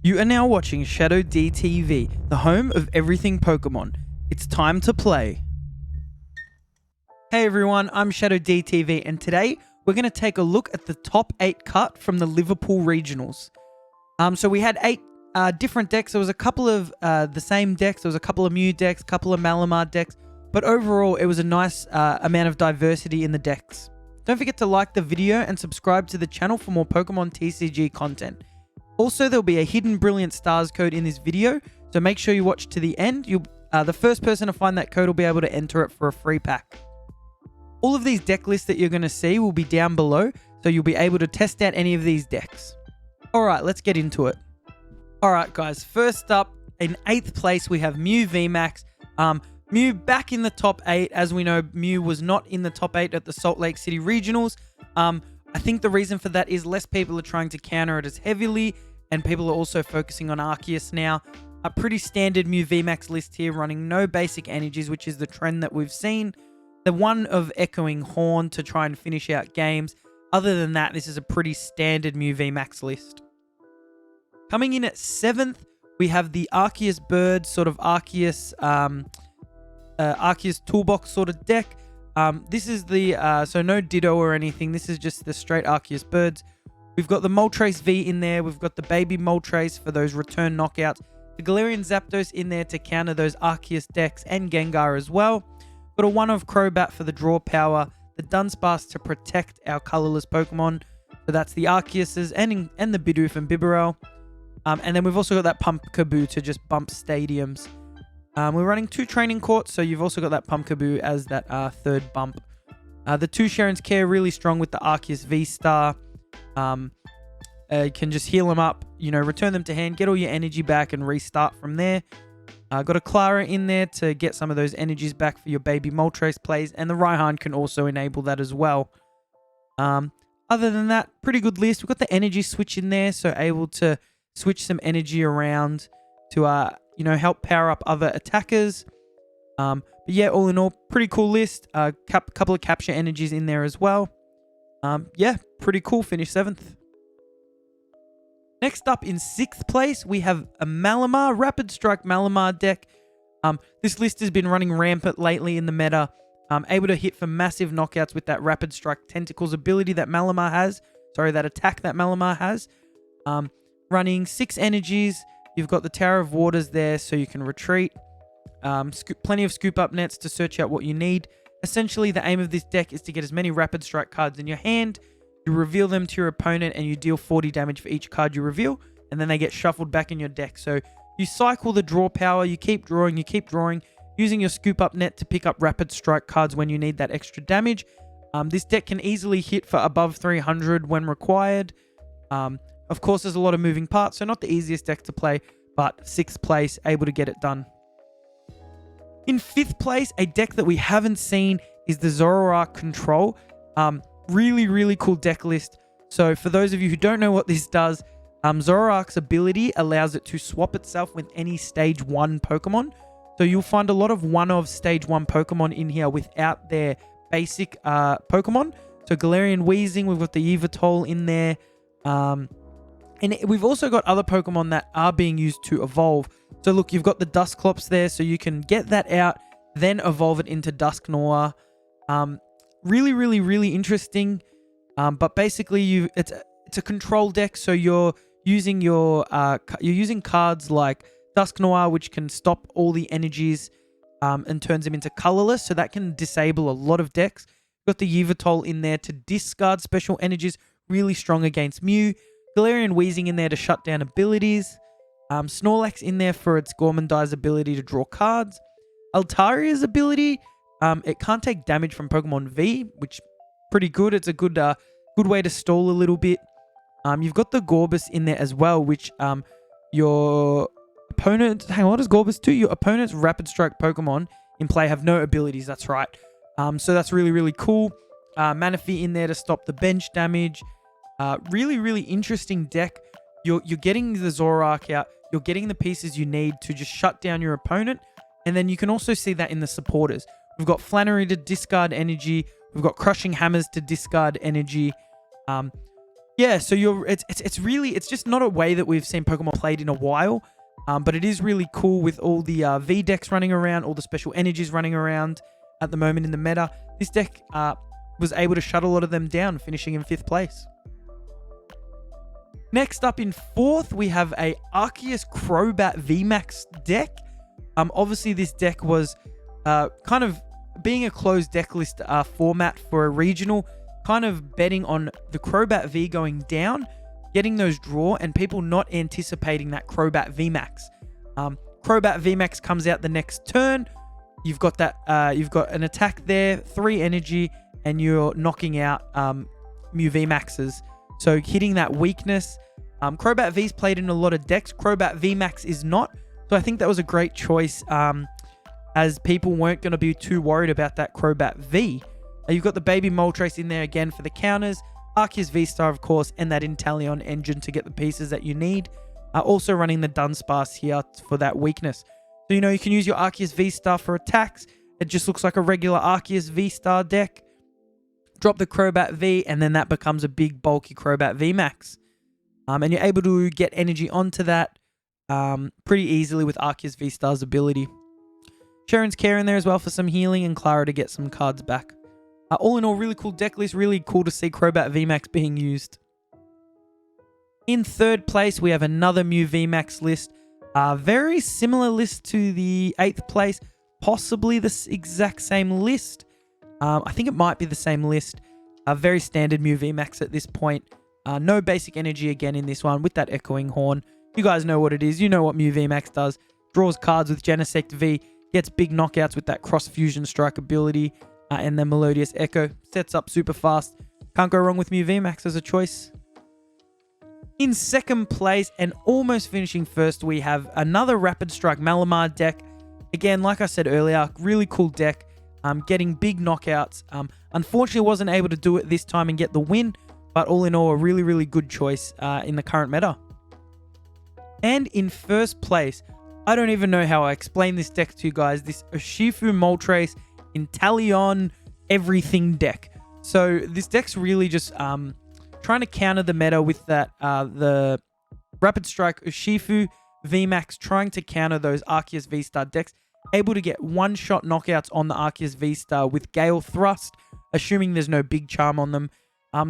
You are now watching ShadowDTV, the home of everything Pokemon. It's time to play. Hey everyone, I'm ShadowDTV, and today we're going to take a look at the top 8 cut from the Liverpool Regionals. So we had 8 different decks. There was a couple of the same decks. There was a couple of Mew decks, a couple of Malamar decks, but overall it was a nice amount of diversity in the decks. Don't forget to like the video and subscribe to the channel for more Pokemon TCG content. Also, there'll be a hidden Brilliant Stars code in this video, so make sure you watch to the end. The first person to find that code will be able to enter it for a free pack. All of these deck lists that you're going to see will be down below, so you'll be able to test out any of these decks. Alright, let's get into it. Alright guys, first up, in 8th place we have Mew VMAX. Mew back in the top 8. As we know, Mew was not in the top 8 at the Salt Lake City Regionals. I think the reason for that is less people are trying to counter it as heavily, and people are also focusing on ARCEUS now. A pretty standard Mew VMAX list here, running no basic energies, which is the trend that we've seen. The one of echoing Horn to try and finish out games. Other than that, this is a pretty standard Mew VMAX list. Coming in at 7th, we have the ARCEUS Bird, sort of ARCEUS Toolbox sort of deck. This is the, so no Ditto or anything. This is just the straight ARCEUS Birds. We've got the Moltres V in there. We've got the Baby Moltres for those return knockouts. The Galarian Zapdos in there to counter those ARCEUS decks and Gengar as well. Got a one of Crobat for the draw power. The Dunsparce to protect our colorless Pokemon. So that's the ARCEUS's and the Bidoof and Bibarel. And then we've also got that Pumpkaboo to just bump stadiums. We're running 2 training courts, so you've also got that Pumpkaboo as that third bump. The 2 Sharon's Care really strong with the ARCEUS V-Star. You can just heal them up, return them to hand, get all your energy back and restart from there. Got a Clara in there to get some of those energies back for your Baby Moltres plays, and the Raihan can also enable that as well. Other than that, pretty good list. We've got the energy switch in there, so able to switch some energy around to help power up other attackers. But yeah, all in all, pretty cool list. Couple of capture energies in there as well. Yeah, pretty cool. Finish 7th. Next up in 6th place, we have a Malamar, Rapid Strike Malamar deck. This list has been running rampant lately in the meta. Able to hit for massive knockouts with that Rapid Strike Tentacles ability that Malamar has. Sorry, that attack that Malamar has. Running 6 energies. You've got the Tower of Waters there, so you can retreat. Plenty of scoop up nets to search out what you need. Essentially, the aim of this deck is to get as many Rapid Strike cards in your hand. You reveal them to your opponent, and you deal 40 damage for each card you reveal, and then they get shuffled back in your deck. So you cycle the draw power, you keep drawing, using your scoop up net to pick up Rapid Strike cards when you need that extra damage. This deck can easily hit for above 300 when required. Of course, there's a lot of moving parts, so not the easiest deck to play, but 6th place, able to get it done. In 5th place, a deck that we haven't seen is the ZOROARK Control. Really, really cool deck list. So for those of you who don't know what this does, ZOROARK's ability allows it to swap itself with any stage 1 Pokemon. So you'll find a lot of one-of stage 1 Pokemon in here without their basic Pokemon. So Galarian Weezing, we've got the Yveltal in there. And we've also got other Pokemon that are being used to evolve. So look, you've got the Dusclops there, so you can get that out, then evolve it into Dusknoir. Really, really, really interesting. But basically, it's a control deck, so you're using cards like Dusknoir, which can stop all the energies and turns them into colorless. So that can disable a lot of decks. Got the Yveltal in there to discard special energies, really strong against Mew. Galarian Weezing in there to shut down abilities. Snorlax in there for its Gourmandize ability to draw cards. Altaria's ability, it can't take damage from Pokemon V, which is pretty good. It's a good way to stall a little bit. You've got the Gorbis in there as well, which your opponent... Hang on, what does Gorbis do? Your opponent's Rapid Strike Pokemon in play have no abilities. That's right. So that's really, really cool. Manaphy in there to stop the bench damage. Really, really interesting deck. You're getting the ZOROARK out. You're getting the pieces you need to just shut down your opponent. And then you can also see that in the supporters. We've got Flannery to discard energy. We've got Crushing Hammers to discard energy. Yeah, so it's just not a way that we've seen Pokemon played in a while, but it is really cool with all the V decks running around, all the special energies running around at the moment in the meta. This deck was able to shut a lot of them down, finishing in 5th place. Next up in 4th, we have a ARCEUS CROBAT VMAX deck. Obviously, this deck was kind of being a closed deck list format for a regional, kind of betting on the CROBAT V going down, getting those draw, and people not anticipating that CROBAT VMAX. CROBAT VMAX comes out the next turn. You've got that. You've got an attack there, 3 energy, and you're knocking out Mew VMAXs. So hitting that weakness. CROBAT V's played in a lot of decks. CROBAT VMAX is not. So I think that was a great choice, as people weren't going to be too worried about that CROBAT V. You've got the Baby Moltres in there again for the counters. ARCEUS V-Star, of course, and that Inteleon engine to get the pieces that you need. Also running the Dunsparce here for that weakness. So, you can use your ARCEUS V-Star for attacks. It just looks like a regular ARCEUS V-Star deck. Drop the CROBAT V, and then that becomes a big, bulky CROBAT VMAX. And you're able to get energy onto that pretty easily with ARCEUS V-Star's ability. Sharon's Care in there as well for some healing, and Clara to get some cards back. All in all, really cool deck list. Really cool to see CROBAT VMAX being used. In 3rd place, we have another Mew VMAX list. Very similar list to the 8th place. Possibly the exact same list. I think it might be the same list. Very standard Mew VMAX at this point. No basic energy again in this one with that Echoing Horn. You guys know what it is. You know what Mew VMAX does. Draws cards with Genesect V. Gets big knockouts with that Cross Fusion Strike ability. And then Melodious Echo. Sets up super fast. Can't go wrong with Mew VMAX as a choice. In 2nd place and almost finishing 1st, we have another Rapid Strike Malamar deck. Again, like I said earlier, really cool deck. Getting big knockouts. Unfortunately, wasn't able to do it this time and get the win. But all in all, a really, really good choice in the current meta. And in 1st place, I don't even know how I explain this deck to you guys. This URSHIFU Moltres Inteleon everything deck. So this deck's really just trying to counter the meta with that the Rapid Strike URSHIFU VMAX, trying to counter those ARCEUS V-Star decks. Able to get one-shot knockouts on the ARCEUS V-Star with Gale Thrust, assuming there's no big charm on them.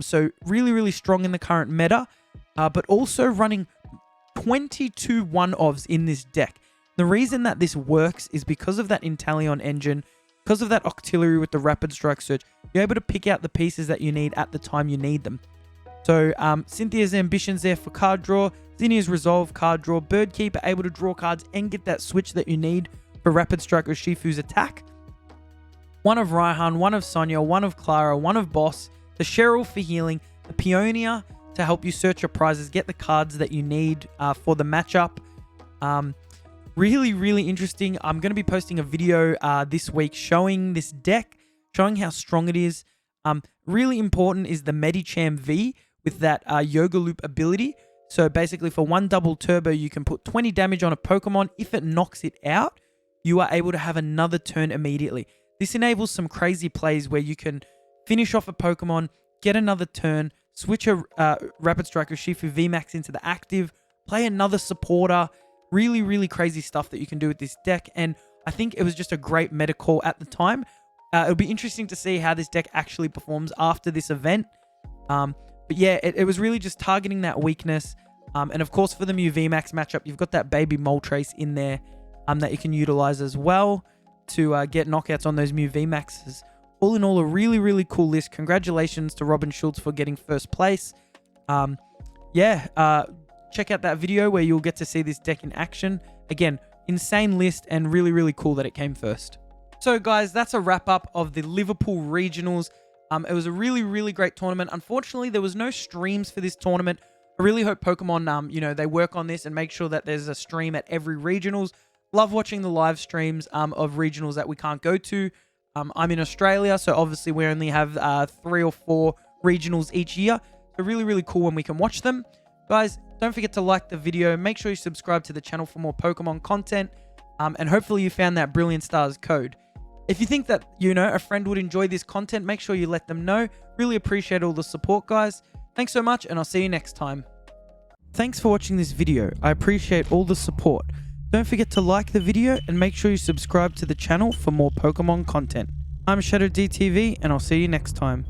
So really, really strong in the current meta, but also running 22 one-ofs in this deck. The reason that this works is because of that Inteleon engine, because of that Octillery with the Rapid Strike Surge. You're able to pick out the pieces that you need at the time you need them. So Cynthia's Ambition's there for card draw, Zinnia's Resolve card draw, Birdkeeper able to draw cards and get that switch that you need for Rapid Strike URSHIFU's attack. One of Raihan, one of Sonia, one of Clara, one of Boss, the Cheryl for healing, the Peonia to help you search your prizes, get the cards that you need for the matchup. Really, really interesting. I'm going to be posting a video this week showing this deck, showing how strong it is. Really important is the Medicham V with that Yoga Loop ability. So basically for one double turbo, you can put 20 damage on a Pokemon. If it knocks it out, you are able to have another turn immediately. This enables some crazy plays where you can finish off a Pokemon, get another turn, switch a Rapid Strike URSHIFU VMAX into the active, play another supporter. Really, really crazy stuff that you can do with this deck. And I think it was just a great meta call at the time. It'll be interesting to see how this deck actually performs after this event. But yeah, it was really just targeting that weakness. And of course, for the Mew VMAX matchup, you've got that Baby Moltres in there that you can utilize as well to get knockouts on those Mew VMAXs. All in all, a really, really cool list. Congratulations to Robin Schultz for getting 1st place. Check out that video where you'll get to see this deck in action. Again, insane list and really, really cool that it came 1st. So guys, that's a wrap up of the Liverpool Regionals. It was a really, really great tournament. Unfortunately, there was no streams for this tournament. I really hope Pokemon, they work on this and make sure that there's a stream at every Regionals. Love watching the live streams of Regionals that we can't go to. I'm in Australia, so obviously we only have 3 or 4 Regionals each year. So really, really cool when we can watch them. Guys, don't forget to like the video. Make sure you subscribe to the channel for more Pokemon content. And hopefully you found that Brilliant Stars code. If you think that, a friend would enjoy this content, make sure you let them know. Really appreciate all the support, guys. Thanks so much, and I'll see you next time. Thanks for watching this video. I appreciate all the support. Don't forget to like the video and make sure you subscribe to the channel for more Pokemon content. I'm ShadowDTV, and I'll see you next time.